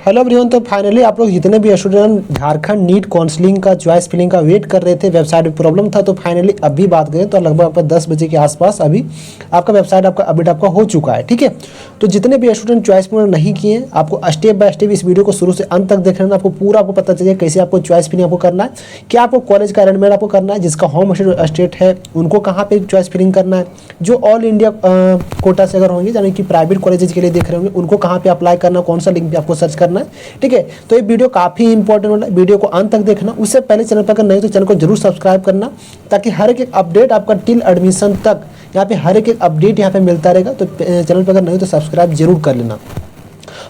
Hello everyone. तो finally आप लोग जितने भी स्टूडेंट झारखंड नीट काउंसलिंग का चॉइस फिलिंग का वेट कर रहे थे, वेबसाइट में प्रॉब्लम था, तो फाइनली अभी बात करें तो लगभग आपका 10 बजे के आसपास अभी आपका वेबसाइट आपका अपडेट आपका हो चुका है। ठीक है, तो जितने भी स्टूडेंट चॉइस फिलिंग नहीं किए, आपको स्टेप बाय स्टेप इस वीडियो को शुरू से अंत तक देखना है, आपको पूरा आपको पता चलिए कैसे आपको चॉइस फिलिंग आपको करना है, क्या आपको कॉलेज का अरेंजमेंट आपको करना है, जिसका होम स्टेट है उनको कहाँ पे चॉइस फिलिंग करना है, जो ऑल इंडिया कोटा से अगर होंगे यानी कि प्राइवेट कॉलेजेस के लिए देख रहे होंगे उनको कहाँ पे अप्लाई करना, कौन सा लिंक पे आपको सर्च करना है। ठीक है, तो ये वीडियो काफ़ी इंपॉर्टेंट होता है, वीडियो को अंत तक देखना। उससे पहले चैनल पर अगर नहीं तो चैनल को जरूर सब्सक्राइब करना, ताकि हर एक अपडेट आपका टिल एडमिशन तक यहाँ पे हर एक अपडेट यहाँ पे मिलता रहेगा। तो चैनल पर अगर नहीं तो सब्सक्राइब जरूर कर लेना।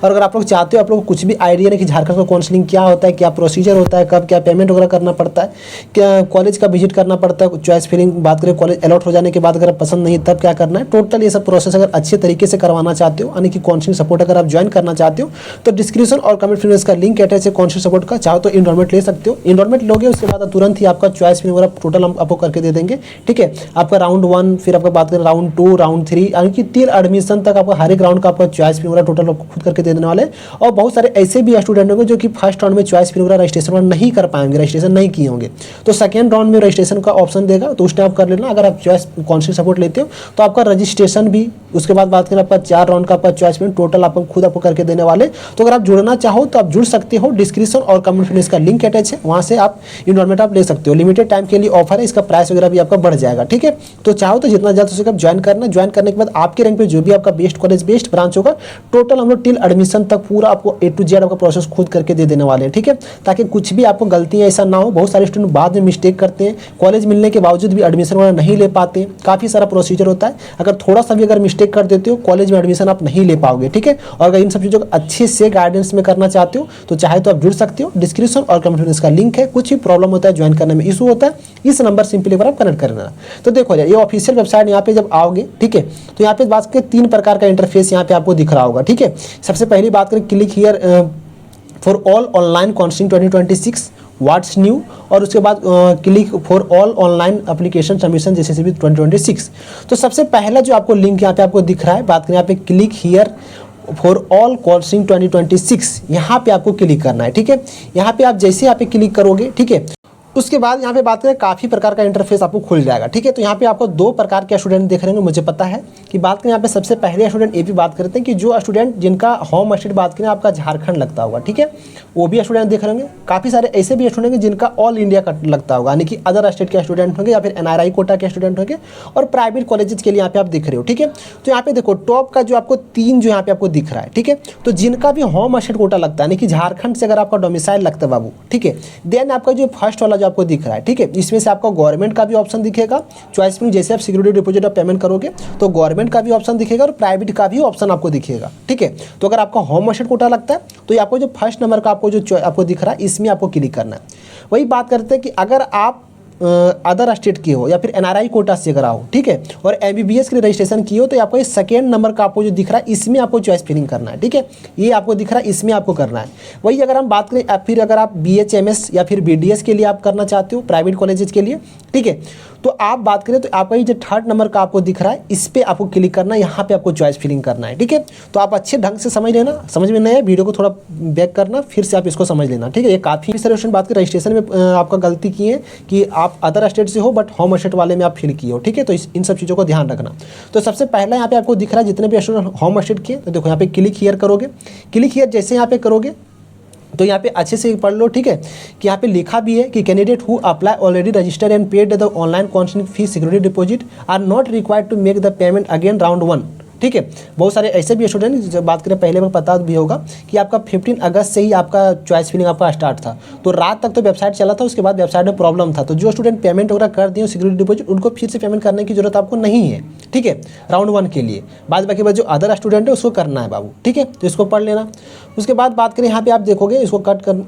और अगर आप लोग चाहते हो, आप लोग को कुछ भी आइडिया नहीं कि झारखंड का काउंसलिंग क्या होता है, क्या प्रोसीजर होता है, कब क्या पेमेंट वगैरह करना पड़ता है, क्या कॉलेज का विजिट करना पड़ता है, चॉइस फिलिंग बात करें कॉलेज अलॉट हो जाने के बाद अगर पसंद नहीं तब क्या करना है, टोटल ये सब प्रोसेस अगर अच्छे तरीके से करवाना चाहते हो, यानी कि काउंसलिंग सपोर्ट अगर आप ज्वाइन करना चाहते हो, तो डिस्क्रिप्शन और कमेंट में इसका लिंक अटैच है काउंसलिंग सपोर्ट का। चाहो तो इनरोलमेंट ले सकते हो, इनरोलमेंट लोगे उसके बाद तुरंत ही आपका चॉइस फिलिंग वगैरह टोटल हम आपको करके दे देंगे। ठीक है, आपका राउंड 1, फिर आपका बात करें राउंड 2, राउंड 3, यानी कि टिल एडमिशन तक आपका हर एक राउंड का आपका चॉइस फिलिंग वगैरह टोटल आपको खुद करके दे देने वाले। और बहुत सारे ऐसे भी स्टूडेंट होंगे जो कि फर्स्ट राउंड में चॉइस फिलिंग वगैरह रजिस्ट्रेशन नहीं कर पाएंगे, रजिस्ट्रेशन नहीं किए होंगे, तो सेकंड राउंड में रजिस्ट्रेशन का ऑप्शन देगा, तो उस टाइम आप कर लेना। अगर आप चॉइस काउंसलिंग सपोर्ट लेते हो तो आपका रजिस्ट्रेशन भी, उसके बाद बात करें आपका 4 राउंड का आपका चॉइस फिलिंग टोटल आपको खुद आपको करके देने वाले। तो अगर आप जुड़ना चाहो तो आप जुड़ सकते हो, डिस्क्रिप्शन और कमेंट में इसका लिंक अटैच है, वहाँ से आप इनरोलमेंट आप ले सकते हो। लिमिटेड टाइम के लिए ऑफर है, इसका प्राइस वगैरह भी आपका बढ़ जाएगा। ठीक है, तो चाहो तो जितना जल्द हो सके आप ज्वाइन करना। ज्वाइन करने के बाद आपके रैंक पे जो भी आपका बेस्ट कॉलेज बेस्ट ब्रांच होगा, टोटल हम लोग टिल एडमिशन तक पूरा आपको A to Z आपका प्रोसेस खुद करके दे देने वाले हैं। ठीक है, ताकि कुछ भी आपको गलतियां ऐसा ना हो। बहुत सारे स्टूडेंट बाद में मिस्टेक करते हैं, कॉलेज मिलने के बावजूद भी एडमिशन वगैरह नहीं ले पाते, काफ़ी सारा प्रोसीजर होता है। अगर थोड़ा सा भी अगर मिस्टेक कर देते हो, कॉलेज में एडमिशन आप नहीं ले पाओगे। ठीक है, और अगर इन सब चीज़ों को अच्छे से गाइडेंस में करना चाहते हो तो चाहे तो आप जुड़ सकते हो, डिस्क्रिप्शन और कमेंट में इसका लिंक है। कुछ भी प्रॉब्लम होता है, ज्वाइन करने में इशू होता है, इस नंबर सिंपली पर आप कनेक्ट कर लेना। तो देखो ये ऑफिशियल वेबसाइट यहाँ पे जब आओगे, ठीक है, तो यहाँ पे बात करें 3 प्रकार का इंटरफेस यहाँ पे आपको दिख रहा होगा। ठीक है, सबसे पहली बात करें click here for all online counselling 2026 what's new, और उसके बाद click for all online application submission जैसे भी 2026। तो सबसे पहला जो आपको लिंक यहाँ पे आपको दिख रहा है, बात करें यहाँ पे click here for all counselling 2026, यहाँ पे आपको क्लिक करना है। ठीक है, यहाँ पे आप जैसे यहाँ पे क्लिक करोगे, ठीक है, उसके बाद यहाँ पे बात करें काफ़ी प्रकार का इंटरफेस आपको खुल जाएगा। ठीक है, तो यहाँ पे आपको 2 प्रकार के स्टूडेंट देख रहे होंगे, मुझे पता है कि बात करें यहाँ पे सबसे पहले स्टूडेंट ये भी बात करते हैं कि जो स्टूडेंट जिनका होम स्टेट बात करें आपका झारखंड लगता होगा। ठीक है, वो भी स्टूडेंट देख रहे होंगे। काफ़ी सारे ऐसे भी स्टूडेंट होंगे जिनका ऑल इंडिया का लगता होगा, यानी कि अदर स्टेट के स्टूडेंट होंगे या फिर NRI कोटा के स्टूडेंट होंगे, और प्राइवेट कॉलेजेस के लिए यहाँ पे आप दिख रहे हो। ठीक है, तो यहाँ पे देखो टॉप का जो आपको 3 जो यहाँ पे आपको दिख रहा है। ठीक है, तो जिनका भी होम स्टेट कोटा लगता है, यानी कि झारखंड से अगर आपका डोमिसाइल लगता है बाबू, ठीक है, देन आपका जो फर्स्ट वाला जो आपको दिख रहा है, ठीक है, इसमें से आपको गवर्नमेंट का भी ऑप्शन दिखेगा चॉइस में, जैसे आप सिक्योरिटी डिपॉजिट आप पेमेंट करोगे तो गवर्नमेंट का भी ऑप्शन दिखेगा और प्राइवेट का भी ऑप्शन आपको दिखेगा। ठीक है, तो अगर आपका होम स्टेट कोटा लगता है तो ये आपको जो फर्स्ट नंबर का आपको जो आपको दिख रहा है इसमें आपको क्लिक करना है। वही बात करते हैं कि अगर आप अदर स्टेट की हो या फिर NRI कोटा से अगर आओ, ठीक है, और MBBS के लिए रजिस्ट्रेशन की हो, तो आपको ये सेकेंड नंबर का आपको जो दिख रहा है इसमें आपको चॉइस फिलिंग करना है। ठीक है, ये आपको दिख रहा है इसमें आपको करना है। वही अगर हम बात करें फिर अगर आप BHMS या फिर BDS के लिए आप करना चाहते हो प्राइवेट कॉलेजेस के लिए, ठीक है, तो आप बात करें तो आपका ये जो 3rd नंबर का आपको दिख रहा है इस पर आपको क्लिक करना है, यहाँ पे आपको चॉइस फिलिंग करना है। ठीक है, तो आप अच्छे ढंग से समझ लेना, समझ में नहीं है वीडियो को थोड़ा बैक करना, फिर से आप इसको समझ लेना। ठीक है, ये काफ़ी सारे क्वेश्चन बात करें रजिस्ट्रेशन में आपका गलती की है कि आप अदर स्टेट से हो बट होम स्टेट वाले में आप फिल किए हो। ठीक है, तो इन सब चीज़ों को ध्यान रखना। तो सबसे पहला यहाँ पे आपको दिख रहा है जितने भी स्टूडेंट होम स्टेट किए, तो देखो यहाँ पे क्लिक हियर करोगे। क्लिक हियर जैसे यहाँ पे करोगे तो यहाँ पे अच्छे से पढ़ लो। ठीक है, कि यहाँ पे लिखा भी है कि candidate who apply already registered and paid the online counselling fee security deposit are not required to make the payment again round 1। ठीक है, बहुत सारे ऐसे भी स्टूडेंट जब बात करें पहले में पता भी होगा कि आपका 15 अगस्त से ही आपका चॉइस फिलिंग आपका स्टार्ट था, तो रात तक तो वेबसाइट चला था, उसके बाद वेबसाइट में प्रॉब्लम था, तो जो स्टूडेंट पेमेंट वगैरह कर दिए सिक्योरिटी डिपॉजिट उनको फिर से पेमेंट करने की जरूरत आपको नहीं है। ठीक है, राउंड 1 के लिए बाद बाकी बात जो अदर स्टूडेंट है उसको करना है बाबू। ठीक है, तो इसको पढ़ लेना। उसके बाद बात करें यहाँ पे आप देखोगे इसको कट कर,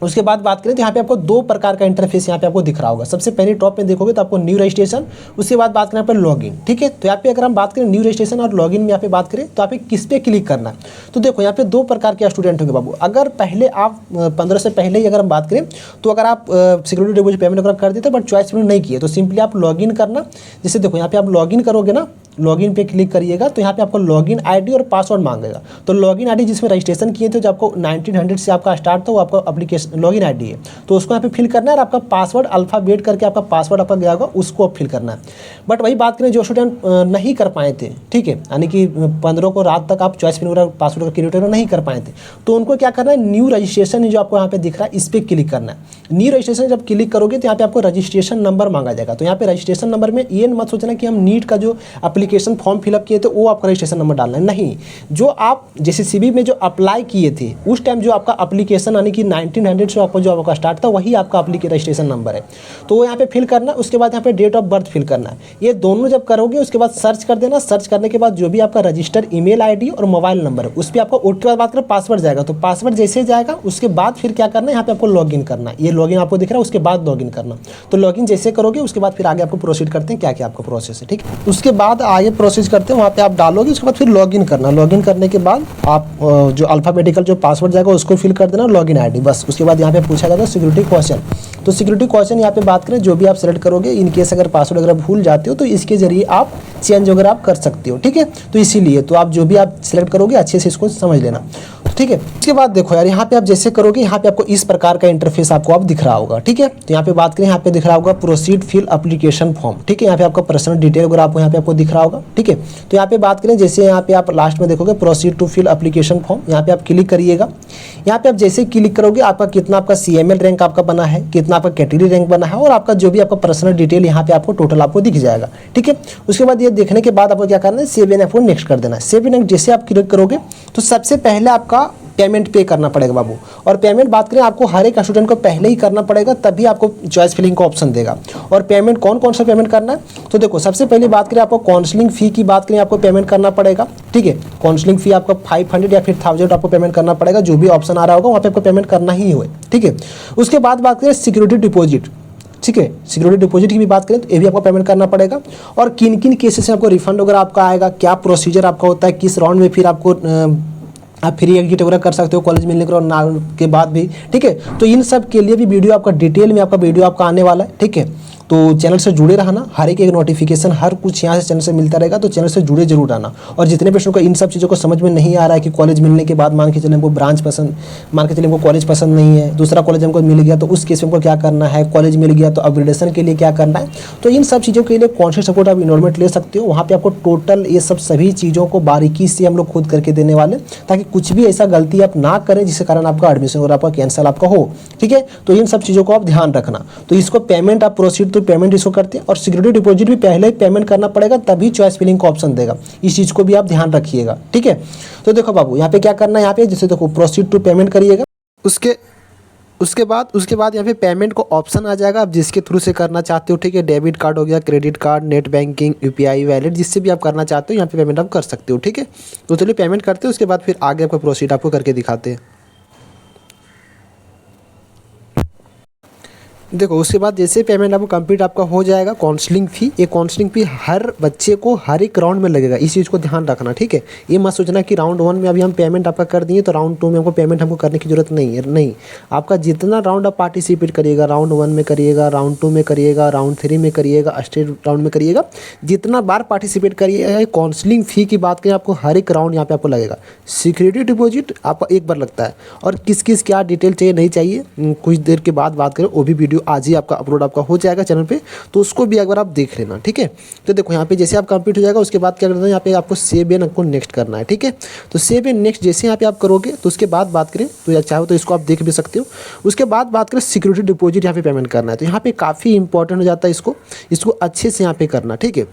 उसके बाद बात करें तो यहाँ पे आपको 2 प्रकार का इंटरफेस यहाँ पे आपको दिख रहा होगा। सबसे पहले टॉप में देखोगे तो आपको न्यू रजिस्ट्रेशन, उसके बाद बात करें यहाँ पे लॉगिन। ठीक है, तो यहाँ पे अगर हम बात करें न्यू रजिस्ट्रेशन और लॉगिन में यहाँ पे बात करें तो आप किस पे क्लिक करना है, तो देखो यहाँ पे 2 प्रकार के स्टूडेंट होंगे बाबू। अगर पहले आप 15 से पहले ही अगर हम बात करें तो अगर आप सिक्योरिटी डिपॉजिट पेमेंट अगर कर देते बट चॉइस फिलिंग नहीं किए तो सिंपली आप लॉगिन करना। जैसे देखो यहाँ पे आप लॉगिन करोगे ना लॉगिन पे क्लिक करिएगा तो यहाँ पे आपको लॉगिन आईडी और पासवर्ड मांगेगा। तो लॉगिन आईडी जिसमें रजिस्ट्रेशन किए थे, जो आपको 1900 से आपका स्टार्ट था, वो आपका एप्लीकेशन लॉगिन आईडी है, तो उसको यहाँ पे फिल करना है। और आपका पासवर्ड अल्फ़ाबेट करके आपका पासवर्ड आपका गया होगा, उसको आप फिल करना है। बट वही बात करें, जो स्टूडेंट नहीं कर पाए थे, ठीक है, यानी कि 15 को रात तक आप चॉइस फिलिंग वगैरह पासवर्ड का क्रिएट नहीं कर पाए थे, तो उनको क्या करना है, न्यू रजिस्ट्रेशन जो आपको यहाँ पे दिख रहा है, इस पर क्लिक करना है। न्यू रजिस्ट्रेशन जब क्लिक करोगे तो यहाँ पे आपको रजिस्ट्रेशन नंबर मांगा जाएगा। तो यहाँ पे रजिस्ट्रेशन नंबर में ये मत सोचना कि हम नीट का जो एप्लीकेशन फॉर्म फिलअप किए थे वो आपका रजिस्ट्रेशन नंबर डालना है, नहीं। जो आप जैसे सीबी में जो अप्लाई किए थे उस टाइम जो आपका एप्लीकेशन यानी कि 1900 से आपका जो आपका स्टार्ट था, वही आपका रजिस्ट्रेशन नंबर है, तो वो यहाँ पे फिल करना है। उसके बाद यहाँ पे डेट ऑफ बर्थ फिल करना है। ये दोनों जब करोगे उसके बाद सर्च कर देना। सर्च करने के बाद जो भी आपका रजिस्टर्ड ईमेल आईडी और मोबाइल नंबर है, उस पर आपको उसके बाद बात करें पासवर्ड जाएगा। तो पासवर्ड जैसे जाएगा उसके बाद फिर क्या करना है, यहाँ पे आपको लॉगिन करना है। ये लॉगिन आपको दिख रहा है, उसके बाद लॉगिन करना। तो लॉगिन जैसे करोगे उसके बाद फिर आगे आपको प्रोसीड करते हैं, क्या क्या आपका प्रोसेस है, ठीक है। उसके बाद आगे प्रोसेस करते हैं, वहाँ पे आप डालोगे, उसके बाद फिर लॉगिन करना। लॉगिन करने के बाद आप जो अल्फ़ाबेटिकल जो पासवर्ड जाएगा उसको फिल कर देना, लॉगिन आईडी, बस। उसके बाद यहाँ पे पूछा जाएगा सिक्योरिटी क्वेश्चन। तो सिक्योरिटी क्वेश्चन यहाँ पे बात करें, जो भी आप सेलेक्ट करोगे, इन केस अगर पासवर्ड अगर भूल जाते हो तो इसके जरिए आप चेंज वगैरह आप कर सकते हो, ठीक है। तो इसीलिए तो आप जो भी आप सेलेक्ट करोगे अच्छे से इसको समझ लेना, ठीक है। उसके बाद देखो यार, यहाँ पे आप जैसे करोगे, यहाँ पे आपको इस प्रकार का इंटरफेस आपको आप दिख रहा होगा, ठीक है। तो यहाँ पे बात करें, यहाँ पे दिख रहा होगा प्रोसीड फिल एप्लीकेशन फॉर्म, ठीक है। यहाँ पे आपका पर्सनल डिटेल वगैरह आपको यहाँ पे आपको दिख रहा होगा, ठीक है। तो यहाँ पे बात करें, जैसे यहाँ पे आप लास्ट में देखोगे proceed to fill application form, यहाँ पे आप क्लिक करिएगा। यहाँ पे आप जैसे क्लिक करोगे, आपका कितना आपका CML रैंक आपका बना है, कितना आपका कैटेगरी रैंक बना है, और आपका जो भी आपका पर्सनल डिटेल यहाँ पे आपको टोटल आपको दिख जाएगा, ठीक है। उसके बाद ये देखने के बाद आपको क्या करना है, सेव एंड आपको नेक्स्ट कर देना है। सेव एंड जैसे आप क्लिक करोगे तो सबसे पहले आपका पेमेंट पे करना पड़ेगा बाबू। और पेमेंट बात करें, आपको हर एक स्टूडेंट को पहले ही करना पड़ेगा, तभी आपको चॉइस फिलिंग का ऑप्शन देगा। और पेमेंट कौन कौन सा पेमेंट करना है, तो देखो सबसे पहले बात करें, आपको काउंसलिंग फ़ी की बात करें, आपको पेमेंट करना पड़ेगा, ठीक है। काउंसलिंग फ़ी आपको 500 या फिर 1000 आपको पेमेंट करना पड़ेगा। जो भी ऑप्शन आ रहा होगा वहाँ पे आपको पेमेंट करना ही हो, ठीक है। उसके बाद बात करें सिक्योरिटी डिपॉजिट, ठीक है। सिक्योरिटी डिपॉजिट की भी बात करें तो ये भी आपको पेमेंट करना पड़ेगा। और किन किन केसेस में आपको रिफंड वगैरह आपका आएगा, क्या प्रोसीजर आपका होता है, किस राउंड में फिर आपको आप फ्री एग्जिट वगैरह कर सकते हो कॉलेज मिलने के बाद भी, ठीक है। तो इन सब के लिए भी वीडियो आपका डिटेल में आपका वीडियो आपका आने वाला है, ठीक है। तो चैनल से जुड़े रहना, हर एक नोटिफिकेशन हर कुछ यहाँ से चैनल से मिलता रहेगा, तो चैनल से जुड़े जरूर रहना। और जितने पेशेंट को इन सब चीज़ों को समझ में नहीं आ रहा है कि कॉलेज मिलने के बाद मान के चले हमको ब्रांच पसंद, मान के चले हमको कॉलेज पसंद नहीं है, दूसरा कॉलेज हमको मिल गया, तो उस केस में हमको क्या करना है, कॉलेज मिल गया तो अपग्रेडेशन के लिए क्या करना है, तो इन सब चीज़ों के लिए कौन से सपोर्ट आप इनरोलमेंट ले सकते हो, वहाँ पर आपको टोटल ये सब सभी चीज़ों को बारीकी से हम लोग खुद करके देने वाले, ताकि कुछ भी ऐसा गलती आप ना करें जिसके कारण आपका एडमिशन और आपका कैंसिल आपका हो, ठीक है। तो इन सब चीज़ों को आप ध्यान रखना। तो इसको पेमेंट आप प्रोसीड तो पेमेंट इसको करते हैं, और सिक्योरिटी डिपॉजिट भी पहले ही पेमेंट करना पड़ेगा, तभी चॉइस फिलिंग का ऑप्शन देगा। इस चीज़ को भी आप ध्यान रखिएगा, ठीक है। तो देखो बाबू, यहाँ पे क्या करना है, यहाँ पे जैसे देखो प्रोसीड टू पेमेंट करिएगा, उसके बाद यहाँ पे पेमेंट को ऑप्शन आ जाएगा, आप जिसके थ्रू से करना चाहते हो, ठीक है। डेबिट कार्ड हो गया, credit card, net banking, UPI wallet, जिससे भी आप करना चाहते हो यहाँ पे पेमेंट आप कर सकते हो, ठीक है। तो चलिए पेमेंट करते हैं, उसके बाद फिर आगे आपको प्रोसीड आपको करके दिखाते हैं। देखो उसके बाद जैसे पेमेंट आपको कंप्लीट आपका हो जाएगा, काउंसलिंग फ़ी, ये काउंसलिंग फ़ी हर बच्चे को हर एक राउंड में लगेगा, इस चीज़ को ध्यान रखना, ठीक है। ये मत सोचना कि राउंड 1 में अभी हम पेमेंट आपका कर दिए तो राउंड 2 में हमको पेमेंट हमको करने की जरूरत नहीं है, नहीं। आपका जितना राउंड आप पार्टिसिपेट करिएगा, राउंड 1 में करिएगा, राउंड 2 में करिएगा, राउंड 3 में करिएगा, स्टेट राउंड में करिएगा, जितना बार पार्टिसिपेट करिएगा, काउंसलिंग फ़ी की बात करें, आपको हर एक राउंड यहाँ पे आपको लगेगा। सिक्योरिटी डिपॉजिट आपका एक बार लगता है, और किस किस क्या डिटेल चाहिए नहीं चाहिए कुछ देर के बाद बात करें, वो भी वीडियो आज ही आपका अपलोड आपका हो जाएगा चैनल पे, तो उसको भी एक बार आप देख लेना, ठीक है। तो देखो यहाँ पे जैसे आप कंप्लीट हो जाएगा, उसके बाद क्या करना है, यहाँ पे आपको सेव एंड आपको नेक्स्ट करना है, ठीक है। तो सेव एंड नेक्स्ट जैसे यहाँ पे आप करोगे, तो उसके बाद बात करें तो चाहो तो इसको आप देख भी सकते हो। उसके बाद बात करें सिक्योरिटी डिपॉजिट यहाँ पे पेमेंट करना है, तो यहाँ पे काफ़ी इंपॉर्टेंट हो जाता है, इसको अच्छे से यहाँ पे करना, ठीक है।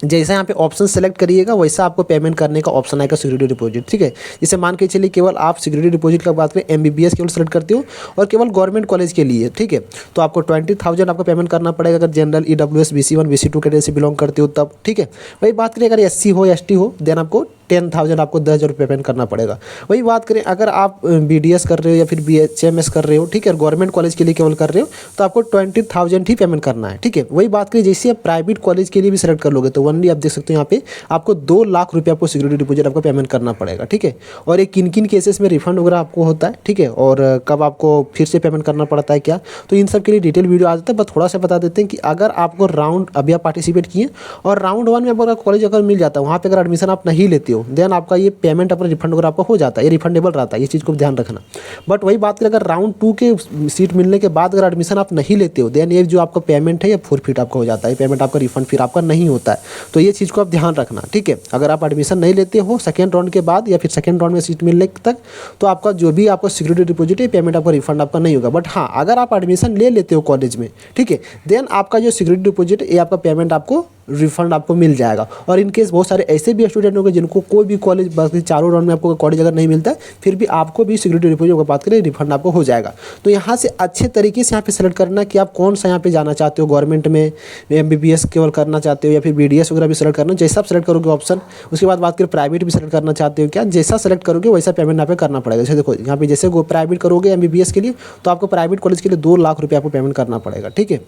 जैसा यहाँ पे ऑप्शन सेलेक्ट करिएगा वैसा आपको पेमेंट करने का ऑप्शन आएगा सिक्योरिटी डिपॉजिट, ठीक है। जैसे मान के चलिए केवल आप सिक्योरिटी डिपॉजिट का बात करें, MBBS केवल सेलेक्ट करते हो और केवल गवर्नमेंट कॉलेज के लिए, ठीक है। तो आपको 20,000 आपको पेमेंट करना पड़ेगा अगर general, EWS, BC1, BC2 category से बिलोंग करते हो तब, ठीक है। वही बात करें अगर SC हो ST हो, देन आपको 10,000 आपको 10,000 रुपये पेमेंट करना पड़ेगा। वही बात करें अगर आप BDS कर रहे हो या फिर BHMS कर रहे हो, ठीक है, गवर्नमेंट कॉलेज के लिए केवल कर रहे हो तो आपको 20,000 ही पेमेंट करना है, ठीक है। वही बात करें जैसे आप प्राइवेट कॉलेज के लिए भी सेलेक्ट कर लोगे तो ओनली आप देख सकते हो यहाँ पे आपको 2 लाख रुपये आपको सिक्योरिटी डिपॉजिट आपको पेमेंट करना पड़ेगा, ठीक है। और ये किन किन केसेस में रिफंड वगैरह आपको होता है, ठीक है, और कब आपको फिर से पेमेंट करना पड़ता है क्या, तो इन सब के लिए डिटेल वीडियो आ जाता है। बस थोड़ा सा बता देते हैं कि अगर आपको राउंड अभी आप पार्टिसिपेट किए और राउंड 1 में आपका कॉलेज अगर मिल जाता है, वहाँ पे अगर एडमिशन आप नहीं लेते हो देन आपका ये पेमेंट अपना रिफंड वगैरह आपको हो जाता है, ये रिफंडेबल रहता है, ये चीज़ को ध्यान रखना। बट वही बात करें अगर राउंड 2 के सीट मिलने के बाद अगर एडमिशन आप नहीं लेते हो देन ये जो आपका पेमेंट है ये फॉरफिट आपका हो जाता है, पेमेंट आपका रिफंड फिर आपका नहीं होता है। तो ये चीज़ को आप ध्यान रखना, ठीक है। अगर आप एडमिशन नहीं लेते हो सेकेंड राउंड के बाद या फिर सेकेंड राउंड में सीट मिलने तक तो आपका जो भी आपका सिक्योरिटी डिपॉजिट है पेमेंट आपका रिफंड आपका नहीं होगा। बट हाँ अगर आप एडमिशन ले लेते हो कॉलेज में, ठीक है, देन आपका जो सिक्योरिटी डिपॉजिट है ये आपका पेमेंट आपको रिफंड आपको मिल जाएगा। और इन केस बहुत सारे ऐसे भी स्टूडेंट होंगे जिनको कोई भी कॉलेज बस चारों राउंड में आपको कॉलेज अगर नहीं मिलता है फिर भी आपको भी सिक्योरिटी डिपॉजिट की बात करें रिफंड आपको हो जाएगा। तो यहाँ से अच्छे तरीके से यहाँ पे सेलेक्ट करना कि आप कौन सा यहाँ पे जाना चाहते हो, गवर्नमेंट में MBBS केवल करना चाहते हो या फिर BDS वगैरह भी सेलेक्ट करना, जैसा आप सेलेक्ट करोगे ऑप्शन। उसके बाद बात करें प्राइवेट भी सेलेक्ट करना चाहते हो क्या, जैसा सेलेक्ट करोगे वैसा पेमेंट यहाँ पे करना पड़ेगा। जैसे देखो यहाँ पे जैसे प्राइवेट करोगे MBBS के लिए तो आपको प्राइवेट कॉलेज के लिए 2 लाख रुपये आपको पेमेंट करना पड़ेगा, ठीक है।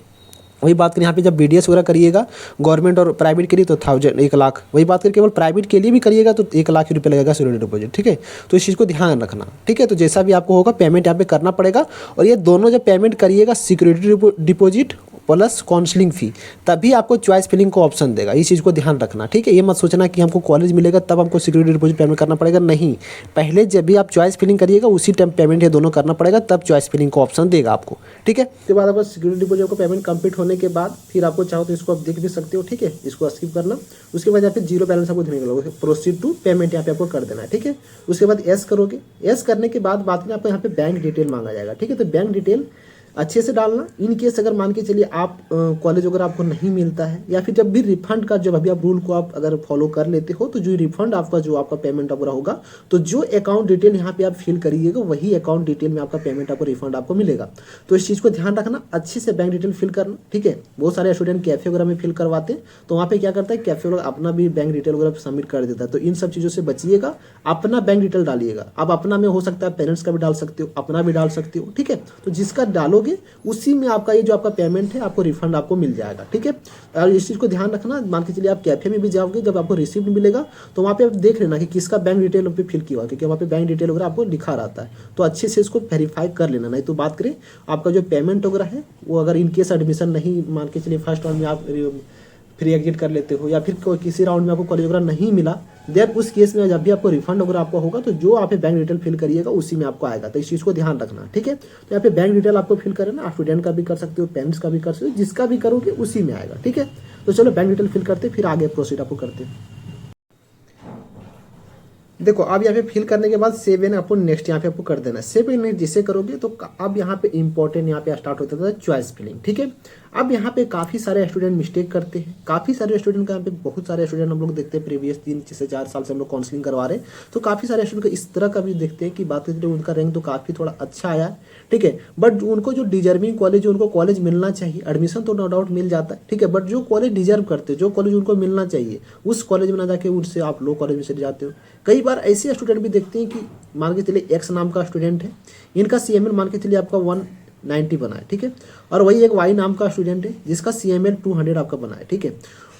वही बात करें यहाँ पे जब BDS वगैरह करिएगा गवर्नमेंट और प्राइवेट के लिए तो 1 लाख। वही बात करें केवल प्राइवेट के लिए भी करिएगा तो 1 लाख रुपये लगेगा सिक्योरिटी डिपॉजिट, ठीक है। तो इस चीज़ को ध्यान रखना, ठीक है। तो जैसा भी आपको होगा पेमेंट यहाँ पे करना पड़ेगा। और ये दोनों जब पेमेंट करिएगा सिक्योरिटी डिपॉजिट प्लस काउंसलिंग फ़ी तभी आपको चॉइस फिलिंग को ऑप्शन देगा, इस चीज़ को ध्यान रखना, ठीक है। ये मत सोचना कि हमको कॉलेज मिलेगा तब हमको सिक्योरिटी डिपॉजिट पेमेंट करना पड़ेगा, नहीं। पहले जब भी आप चॉइस फिलिंग करिएगा उसी टाइम पेमेंट ये दोनों करना पड़ेगा तब चॉइस फिलिंग को ऑप्शन देगा आपको, ठीक है। उसके बाद आपको सिक्योरिटी डिपॉजिट को पेमेंट कंप्लीट होने के बाद फिर आपको चाहो तो इसको आप देख भी सकते हो, ठीक है, इसको स्किप करना। उसके बाद यहाँ पे 0 बैलेंस आपको देने का प्रोसीड टू पेमेंट यहाँ पे आपको कर देना है, ठीक है। उसके बाद एस करोगे, एस करने के बाद बात करें आपको यहाँ पे बैंक डिटेल मांगा जाएगा, ठीक है। तो बैंक डिटेल अच्छे से डालना। इन केस अगर मान के चलिए आप कॉलेज अगर आपको नहीं मिलता है या फिर जब भी रिफंड का जब अभी आप रूल को आप अगर फॉलो कर लेते हो तो जो रिफंड आपका जो आपका पेमेंट वगैरह होगा तो जो अकाउंट डिटेल यहाँ पे आप फिल करिएगा वही अकाउंट डिटेल में आपका पेमेंट आपको रिफंड आपको मिलेगा। तो इस चीज़ को ध्यान रखना, अच्छे से बैंक डिटेल फिल करना, ठीक है। बहुत सारे स्टूडेंट कैफे वगैरह में फिल करवाते हैं तो वहाँ पे क्या करता है कैफे वगैरह अपना भी बैंक डिटेल वगैरह सबमिट कर देता है। तो इन सब चीज़ों से बचिएगा, अपना बैंक डिटेल डालिएगा। अब अपना में हो सकता है पेरेंट्स का भी डाल सकते हो, अपना भी डाल सकते हो, ठीक है। तो जिसका डालोगे उसी में आपका ये जो आपका पेमेंट है आपको रिफंड आपको मिल जाएगा, ठीक है। और इस चीज़ को ध्यान रखना, मान के चलिए आप कैफे में भी जाओगे जब आपको रिसीप्ट मिलेगा तो वहाँ पे आप देख लेना कि किसका बैंक डिटेल पे फिल किया हुआ, क्योंकि वहाँ पे बैंक डिटेल वगैरह आपको लिखा रहता है। तो अच्छे से इसको वेरीफाई कर लेना। नहीं तो बात करें आपका जो पेमेंट वगैरह है वो अगर इनकेस एडमिशन नहीं मान के चलिए फर्स्ट राउंड में आप फ्री एग्जिट कर लेते हो या फिर किसी राउंड में आपको कॉलेज वगैरह नहीं मिला देन उस केस में जब भी आपको रिफंड वगैरह आपका होगा तो जो आप बैंक डिटेल फिल करिएगा उसी में आपको आएगा। तो इस चीज़ को ध्यान रखना, ठीक है। तो यहाँ पे बैंक डिटेल आपको फिल करना, आप स्टूडेंट का भी कर सकते हो, पेरेंट्स का भी कर सकते हो, जिसका भी करोगे उसी में आएगा, ठीक है। तो चलो बैंक डिटेल फिल करते फिर आगे प्रोसीड आपको करते हैं। देखो अब यहाँ पे फिल करने के बाद सेव एंड आपको नेक्स्ट यहाँ पे आपको कर देना है। सेव एंड नेक्स्ट जिसे करोगे तो अब यहाँ पे इंपॉर्टेंट यहाँ पे स्टार्ट होता था चॉइस फिलिंग, ठीक है। अब यहाँ पे काफ़ी सारे स्टूडेंट मिस्टेक करते हैं, काफ़ी सारे स्टूडेंट का यहाँ पे बहुत सारे स्टूडेंट हम लोग देखते हैं प्रीवियस 3 से 4 साल से हम लोग काउंसलिंग करवा रहे हैं तो काफ़ी सारे स्टूडेंट को इस तरह का भी देखते हैं कि बात करें उनका रैंक तो काफ़ी थोड़ा अच्छा आया है, ठीक है। बट उनको जो डिजर्विंग कॉलेज उनको कॉलेज मिलना चाहिए, एडमिशन तो नो डाउट मिल जाता है, ठीक है। बट जो कॉलेज डिजर्व करते हैं, जो कॉलेज उनको मिलना चाहिए उस कॉलेज में ना जाके उनसे आप लो कॉलेज में चले जाते हो। कई बार ऐसे स्टूडेंट भी देखते हैं कि मान के चलिए एक्स नाम का स्टूडेंट है, इनका CML मान के चलिए आपका 190 बना है, ठीक है। और वही एक वाई नाम का स्टूडेंट है जिसका CML 200 आपका बना है, ठीक है।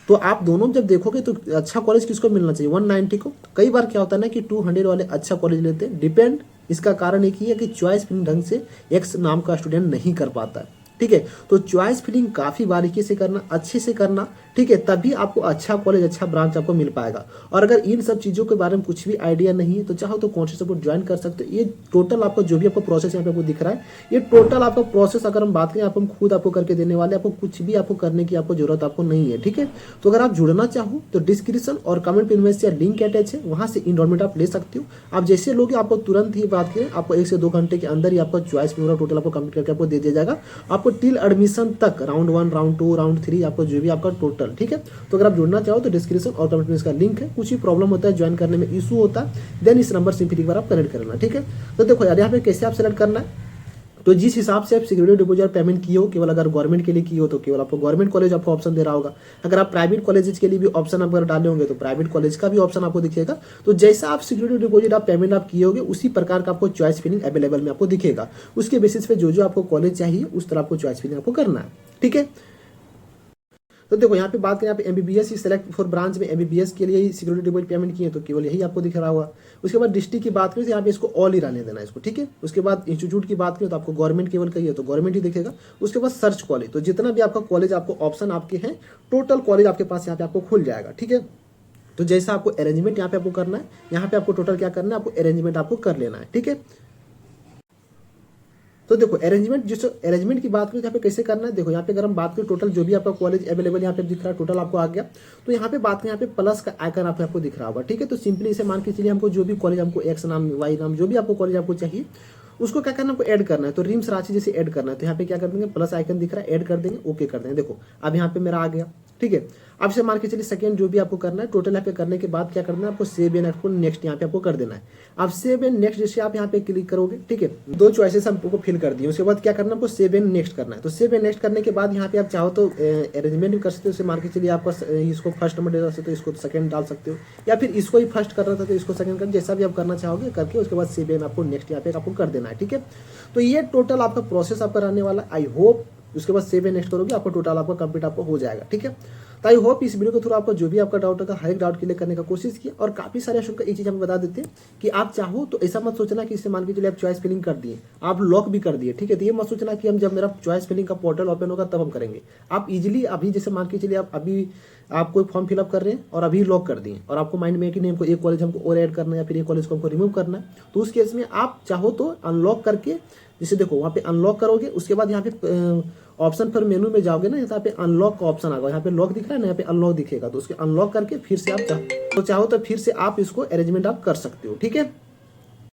तो आप दोनों जब देखोगे तो अच्छा कॉलेज किसको मिलना चाहिए, 190 को। कई बार क्या होता है ना कि 200 वाले अच्छा कॉलेज लेते हैं, डिपेंड इसका कारण एक ही है कि चॉइस फिलिंग ढंग से एक्स नाम का स्टूडेंट नहीं कर पाता है, ठीक है। तो चॉइस फिलिंग काफ़ी बारीकी से करना, अच्छे से करना, ठीक है, तभी आपको अच्छा कॉलेज अच्छा ब्रांच आपको मिल पाएगा। और अगर इन सब चीज़ों के बारे में कुछ भी आइडिया नहीं है तो चाहो तो कौन से सपोर्ट ज्वाइन कर सकते हो। ये टोटल आपको जो भी आपको प्रोसेस यहाँ पे आपको दिख रहा है ये टोटल आपका प्रोसेस अगर हम बात करें आप हम खुद आपको करके देने वाले, आपको कुछ भी आपको करने की आपको जरूरत आपको नहीं है, ठीक है। तो अगर आप जुड़ना चाहो तो डिस्क्रिप्शन और कमेंट पे इनमें से लिंक अटैच है, वहाँ से इनरोलमेंट आप ले सकते हो। आप जैसे लोगे आपको तुरंत ही बात करें आपको 1 से 2 घंटे के अंदर ही आपका चॉइस पूरा टोटल आपको कंप्लीट करके आपको दे दिया जाएगा। आपको टिल एडमिशन तक राउंड 1 राउंड 2 राउंड 3 आपको जो भी आपका टोटल, ठीक है। तो अगर आप जुड़ना चाहो तो डिस्क्रिप्शन और कमेंट में इसका लिंक है। कुछ भी प्रॉब्लम होता है ज्वाइन करने में इशू होता है देन इस नंबर से फिर एक बार आप कनेक्ट करना, ठीक है। तो देखो यार यहाँ पे कैसे आप सेलेक्ट करना है, तो जिस हिसाब से आप सिक्योरिटी डिपॉजिट पेमेंट किए हो, केवल अगर गवर्नमेंट के लिए किए हो तो केवल आपको गवर्नमेंट कॉलेज आपको ऑप्शन दे रहा होगा। अगर आप प्राइवेट कॉलेजेस के लिए भी ऑप्शन अगर डाले होंगे तो प्राइवेट कॉलेज का भी ऑप्शन आपको दिखेगा। तो जैसा आप सिक्योरिटी डिपॉजिट आप पेमेंट आप किए होगे उसी प्रकार का आपको चॉइस फिलिंग अवेलेबल में आपको दिखेगा। उसके बेसिस पे जो आपको कॉलेज चाहिए उस तरह आपको चॉइस फिलिंग आपको करना है। ठीक है, तो देखो यहाँ पे बात करें, यहाँ पे MBBS he select for branch में एमबीबीएस के लिए ही सिक्योरिटी डिपॉजिट पेमेंट किए तो केवल यही आपको दिख रहा होगा। उसके बाद डिस्ट्रिक्ट की बात करें तो यहाँ पे इसको ऑल ही रहने देना है इसको। ठीक है, उसके बाद इंस्टीट्यूट की बात करें तो आपको गवर्नमेंट केवल कहिए तो गवर्नमेंट ही दिखेगा। उसके बाद सर्च कॉलेज, तो जितना भी आपका कॉलेज आपको ऑप्शन आपके हैं टोटल कॉलेज आपके पास यहाँ पे आपको खुल जाएगा। ठीक है, तो जैसा आपको अरेंजमेंट यहाँ पे आपको करना है, यहाँ पे आपको टोटल क्या करना है, आपको अरेंजमेंट आपको कर लेना है। ठीक है, तो देखो अरेंजमेंट, जिस अरेंजमेंट की बात करें यहाँ पे कैसे करना है, देखो यहाँ पे अगर हम बात करें टोटल जो भी आपका कॉलेज अवेलेबल यहाँ पे दिख रहा है टोटल आपको आ गया। तो यहाँ पे बात करें, यहाँ पे प्लस का आइकन आपको दिख रहा होगा। ठीक है, तो सिंपली इसे मान के चलिए हमको जो भी कॉलेज हमको एक्स नाम वाई नाम जो भी आपको कॉलेज आपको चाहिए उसको क्या करना है, आपको ऐड करना है। तो रिम्स रांची जैसे ऐड करना है तो यहाँ पे क्या कर देंगे, प्लस आइकन दिख रहा है, ऐड कर देंगे, ओके कर देंगे। देखो अब यहाँ पे मेरा आ गया। ठीक है, अब से मान के चलिए सेकंड जो भी आपको करना है टोटल यहाँ पे करने के बाद क्या करना है, आपको सेव एंड आपको नेक्स्ट यहाँ पे आपको कर देना है। अब सेव एंड नेक्स्ट जैसे आप यहाँ पे क्लिक करोगे, ठीक है, दो चॉइसेस हमको फिल कर दिए। उसके बाद क्या करना है, आपको सेव एंड नेक्स्ट करना है। तो सेव एंड नेक्स्ट करने के बाद यहाँ पे आप चाहो तो अरेंजमेंट भी कर सकते हो। जैसे मान के चलिए आपका इसको फर्स्ट नंबर डाल सकते हो, इसको सेकंड डाल सकते हो, या फिर इसको ही फर्स्ट कर रहा था तो इसको सेकंड कर, जैसा भी आप करना चाहोगे करके उसके बाद सेव एंड आपको नेक्स्ट यहाँ पे आपको कर देना है। ठीक है, तो ये टोटल आपका प्रोसेस आपका रहने वाला। आई होप उसके बाद सेव एंड नेक्स्ट करोगे आपको टोटल आपका कंप्लीट आपको हो जाएगा। ठीक है, तो आई होप इस वीडियो के थ्रू आपको जो भी आपका डाउट होगा हर एक डाउट क्लियर करने का कोशिश किया। और काफी सारे स्टूडेंट का एक चीज हम बता देते हैं कि आप चाहो तो ऐसा मत सोचना कि इससे मान के चलिए आप चॉइस फिलिंग कर दिए, आप लॉक भी कर दिए। ठीक है, तो ये मत सोचना कि हम जब मेरा चॉइस फिलिंग का पोर्टल ओपन होगा तब हम करेंगे। आप इजीली अभी जैसे मान के चलिए आप अभी आप कोई फॉर्म फिलअप कर रहे हैं और अभी लॉक कर दिए और आपको माइंड में है कि नहीं हमको एक कॉलेज हमको और ऐड करना है या फिर एक कॉलेज को हमको रिमूव करना है, तो उस केस में आप चाहो तो अनलॉक करके, जैसे देखो वहाँ पे अनलॉक करोगे उसके बाद यहाँ पे ऑप्शन पर मेनू में जाओगे ना, यहाँ पे अनलॉक का ऑप्शन आएगा, यहाँ पे लॉक दिख रहा है ना, यहाँ पे अनलॉक दिखेगा, तो उसके अनलॉक करके फिर से आप चाहो तो फिर से आप इसको अरेंजमेंट आप कर सकते हो। ठीक है।